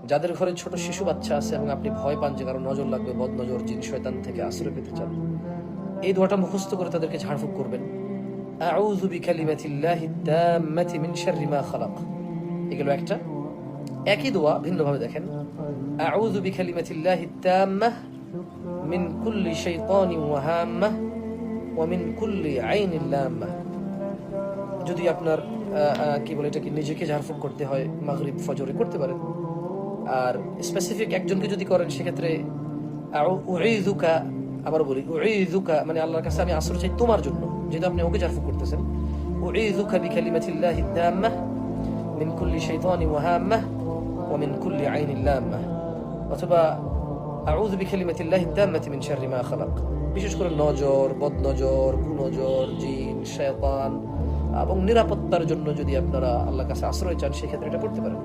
যাদের ঘরে ছোট শিশু বাচ্চা আছে এবং আপনি ভয় পান যে কারো নজর লাগবে, বদ নজর, জিন শয়তান থেকে আশ্রয় পেতে চান, এই দোয়াটা মুখস্থ করে তাদেরকে ঝাড়ফুঁক করবেন। আউযু বিকালিমাতিল্লাহি তাম্মাতি মিন শাররি মা খালাক। এগুলো একটা। একই দোয়া ভিন্নভাবে দেখেন। আউযু বিকালিমাতিল্লাহি তাম্মাহ মিন কুল্লি শাইতানিন ওয়া হাম্মাহ ওয়া মিন কুল্লি আইনিন লাম্মাহ। যদি আপনার কি বলে এটাকে নিজেকে ঝাড়ফুঁক করতে হয়, মাগরিব ফজরে করতে পারেন। আর স্পেসিফিক একজনকে যদি করেন সেক্ষেত্রে উঈযুকা, আবার বলি উঈযুকা মানে আল্লাহর কাছে আমি আশ্রয় চাই তোমার জন্য, যেহেতু আপনি ওকে ঝাড়ফুঁক করতেছেন। উঈযুকা বিকালিমাতিল্লাহি তাম্মাহ মিন কুল্লি শাইতানিন ওয়া হাম্মাহ ওয়া মিন কুল্লি আইনিন লাম্মাহ, অথবা আউযু বিকালিমাতিল্লাহি তাম্মাতি মিন শাররি মা খালাক। বিশেষ করে নজর, বদনজর, কুনজর, জিন, শয়তান এবং নিরাপত্তার জন্য যদি আপনারা আল্লাহর কাছে আশ্রয় চান সেক্ষেত্রে এটা করতে পারেন।